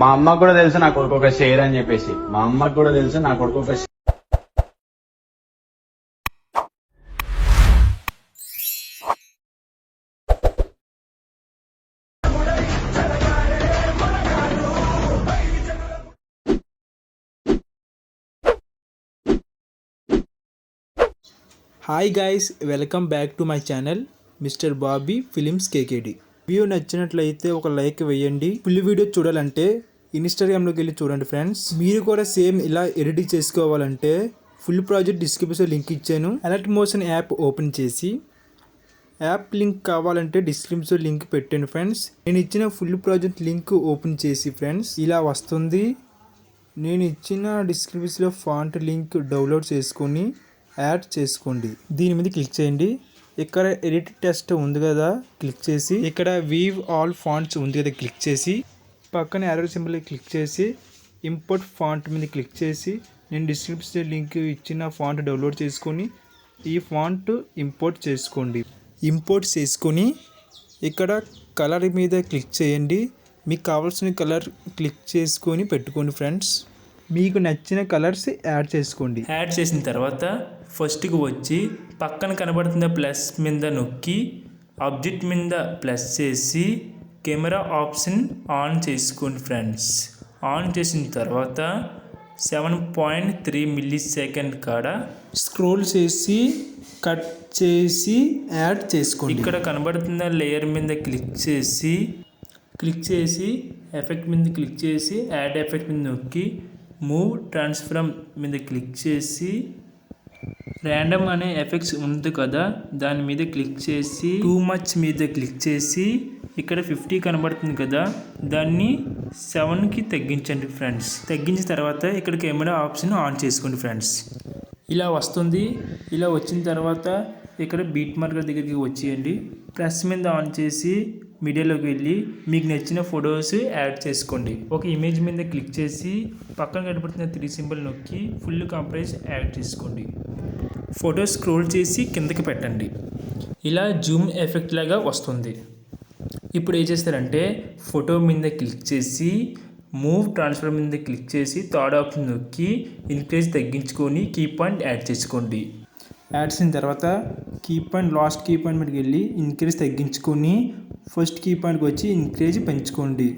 మా అమ్మకు కూడా తెలుసు నా కొడుకు ఒక షేర్ అని చెప్పేసి. మా అమ్మకు కూడా తెలుసు నా కొడుకు ఒక hi guys, welcome back to my channel mister Bobby films KKD. Video నచ్చినట్లయితే ఒక లైక్ వేయండి. ఫుల్ వీడియో చూడాలంటే ఇన్స్టాగ్రామ్లోకి వెళ్ళి చూడండి ఫ్రెండ్స్. మీరు కూడా సేమ్ ఇలా ఎడిట్ చేసుకోవాలంటే ఫుల్ ప్రాజెక్ట్ డిస్క్రిప్షన్ లింక్ ఇచ్చాను. అలర్ట్ మోషన్ యాప్ ఓపెన్ చేసి యాప్ లింక్ కావాలంటే డిస్క్రిప్షన్ లింక్ పెట్టాను ఫ్రెండ్స్. నేను ఇచ్చిన ఫుల్ ప్రాజెక్ట్ లింక్ ఓపెన్ చేసి ఫ్రెండ్స్ ఇలా వస్తుంది. నేను ఇచ్చిన డిస్క్రిప్షన్లో ఫాంట్ లింక్ డౌన్లోడ్ చేసుకొని యాడ్ చేసుకోండి. దీని మీద క్లిక్ చేయండి. ఇక్కడ ఎడిట్ టెస్ట్ ఉంది కదా, క్లిక్ చేసి ఇక్కడ వీవ్ ఆల్ ఫాంట్స్ ఉంది కదా, క్లిక్ చేసి పక్కన యారో సింబల్ క్లిక్ చేసి ఇంపోర్ట్ ఫాంట్ మీద క్లిక్ చేసి నేను డిస్క్రిప్షన్ లింక్ ఇచ్చిన ఫాంట్ డౌన్లోడ్ చేసుకొని ఈ ఫాంట్ ఇంపోర్ట్ చేసుకోండి. ఇంపోర్ట్ చేసుకొని ఇక్కడ కలర్ మీద క్లిక్ చేయండి. మీకు కావాల్సిన కలర్ క్లిక్ చేసుకొని పెట్టుకోండి ఫ్రెండ్స్. మీకు నచ్చిన కలర్స్ యాడ్ చేసుకోండి. యాడ్ చేసిన తర్వాత ఫస్ట్కి వచ్చి పక్కన కనబడుతున్న ప్లస్ మీద నొక్కి ఆబ్జెక్ట్ మీద ప్లస్ చేసి కెమెరా ఆప్షన్ ఆన్ చేసుకోండి ఫ్రెండ్స్. ఆన్ చేసిన తర్వాత 7.3 మిల్లీ సెకండ్ కాడ స్క్రోల్ చేసి కట్ చేసి యాడ్ చేసుకోండి. ఇక్కడ కనబడుతున్న లేయర్ మీద క్లిక్ చేసి ఎఫెక్ట్ మీద క్లిక్ చేసి యాడ్ ఎఫెక్ట్ మీద నొక్కి మూవ్ ట్రాన్స్ఫార్మ్ మీద క్లిక్ చేసి ర్యాండమ్ అనే ఎఫెక్ట్స్ ఉంది కదా, దాని మీద క్లిక్ చేసి టూ మచ్ మీద క్లిక్ చేసి ఇక్కడ 50 కనబడుతుంది కదా, దాన్ని 7కి తగ్గించండి ఫ్రెండ్స్. తగ్గించిన తర్వాత ఇక్కడ కెమెరా ఆప్షన్ ఆన్ చేసుకోండి ఫ్రెండ్స్. ఇలా వస్తుంది. ఇలా వచ్చిన తర్వాత ఇక్కడ బీట్ మార్కర్ దగ్గరికి వచ్చేయండి. ప్లస్ మీద ఆన్ చేసి మీడియాలోకి వెళ్ళి మీకు నచ్చిన ఫొటోస్ యాడ్ చేసుకోండి. ఒక ఇమేజ్ మీద క్లిక్ చేసి పక్కన కనబడుతున్న 3 సింబల్ నొక్కి ఫుల్ కంప్రెస్ యాడ్ చేసుకోండి. ఫోటో స్క్రోల్ చేసి కిందకి పెట్టండి. ఇలా జూమ్ ఎఫెక్ట్ లాగా వస్తుంది. ఇప్పుడు ఏం చేస్తారంటే ఫోటో మీద క్లిక్ చేసి మూవ్ ట్రాన్స్ఫర్ మీద క్లిక్ చేసి థర్డ్ ఆప్షన్ నొక్కి ఇన్క్రీజ్ తగ్గించుకొని కీ పాయింట్ యాడ్ చేసుకోండి. యాడ్ చేసిన తర్వాత key point last key point మీదకి వెళ్ళి ఇంక్రీజ్ తగ్గించుకొని ఫస్ట్ కీ పాయింట్కి వచ్చి ఇంక్రీజ్ పెంచుకోండి.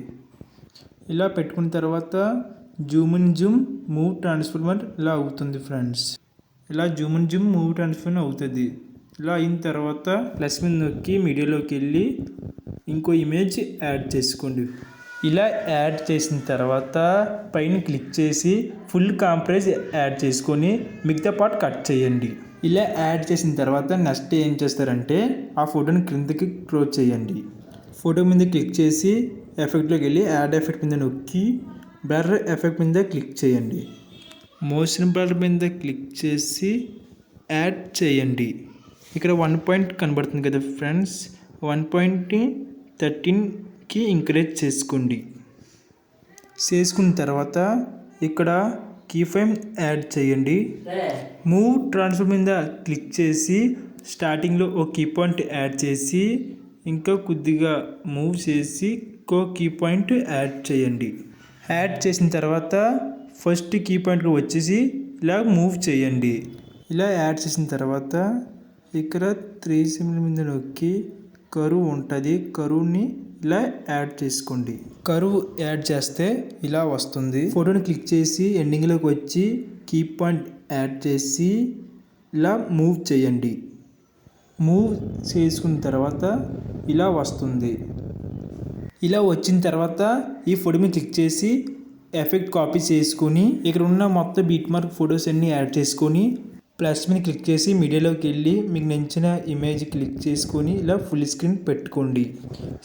ఇలా పెట్టుకున్న తర్వాత Zoom in Zoom move transformer ఇలా అవుతుంది ఫ్రెండ్స్. ఇలా Zoom in Zoom move transformer అవుతుంది. ఇలా అయిన తర్వాత ప్లస్ మీద నొక్కి మీడియాలోకి వెళ్ళి ఇంకో ఇమేజ్ యాడ్ చేసుకోండి. ఇలా యాడ్ చేసిన తర్వాత పైన క్లిక్ చేసి ఫుల్ కాంప్రెస్ యాడ్ చేసుకొని మిగతా పార్ట్ కట్ చేయండి. ఇలా యాడ్ చేసిన తర్వాత నెక్స్ట్ ఏం చేస్తారంటే ఆ ఫోటోని క్రిందకి క్లోజ్ చేయండి. ఫోటో మీద క్లిక్ చేసి ఎఫెక్ట్లోకి వెళ్ళి యాడ్ ఎఫెక్ట్ మీద నొక్కి బ్లర్ ఎఫెక్ట్ మీద క్లిక్ చేయండి. మోషన్ బ్లర్ మీద క్లిక్ చేసి యాడ్ చేయండి. ఇక్కడ 1 పాయింట్ కనబడుతుంది కదా ఫ్రెండ్స్, 1.13కి ఇంక్రీజ్ చేసుకోండి. చేసుకున్న తర్వాత ఇక్కడ కీ ఫ్రేమ్ యాడ్ చేయండి. మూవ్ ట్రాన్స్ఫర్ మీద క్లిక్ చేసి స్టార్టింగ్లో ఒక కీ పాయింట్ యాడ్ చేసి ఇంకా కొద్దిగా మూవ్ చేసి ఇంకో కీ పాయింట్ యాడ్ చేయండి. యాడ్ చేసిన తర్వాత ఫస్ట్ కీ పాయింట్లో వచ్చేసి ఇలా మూవ్ చేయండి. ఇలా యాడ్ చేసిన తర్వాత ఇక్కడ 3 సింబల్ మీద నొక్కి కరువు ఉంటుంది, కరువుని ఇలా యాడ్ చేసుకోండి. కరువు యాడ్ చేస్తే ఇలా వస్తుంది. ఫోటోని క్లిక్ చేసి ఎండింగ్లోకి వచ్చి కీ పాయింట్ యాడ్ చేసి ఇలా మూవ్ చేయండి. మూవ్ చేసుకున్న తర్వాత ఇలా వస్తుంది. ఇలా వచ్చిన తర్వాత ఈ ఫోటో మీద క్లిక్ చేసి ఎఫెక్ట్ కాపీ చేసుకొని ఇక్కడ ఉన్న మొత్తం బీట్ మార్క్ ఫొటోస్ అన్నీ యాడ్ చేసుకొని ప్లస్ మీద క్లిక్ చేసి మీడియాలోకి వెళ్ళి మీకు నచ్చిన ఇమేజ్ క్లిక్ చేసుకొని ఇలా ఫుల్ స్క్రీన్ పెట్టుకోండి.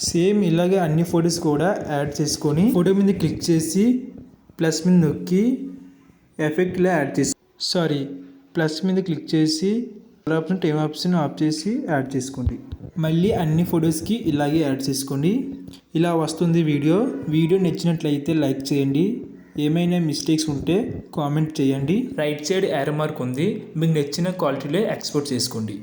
సేమ్ ఇలాగే అన్ని ఫొటోస్ కూడా యాడ్ చేసుకొని ఫోటో మీద క్లిక్ చేసి ప్లస్ మీద నొక్కి ఎఫెక్ట్లో యాడ్ ప్లస్ మీద క్లిక్ చేసి ఆప్షన్ టైం ఆప్షన్ ఆఫ్ చేసి యాడ్ చేసుకోండి. మళ్ళీ అన్ని ఫొటోస్కి ఇలాగే యాడ్ చేసుకోండి. ఇలా వస్తుంది వీడియో నచ్చినట్లయితే లైక్ చేయండి. ఏమైనా మిస్టేక్స్ ఉంటే కామెంట్ చేయండి. రైట్ సైడ్ యారో మార్క్ ఉంది, మీకు నచ్చిన క్వాలిటీలో ఎక్స్పోర్ట్ చేసుకోండి.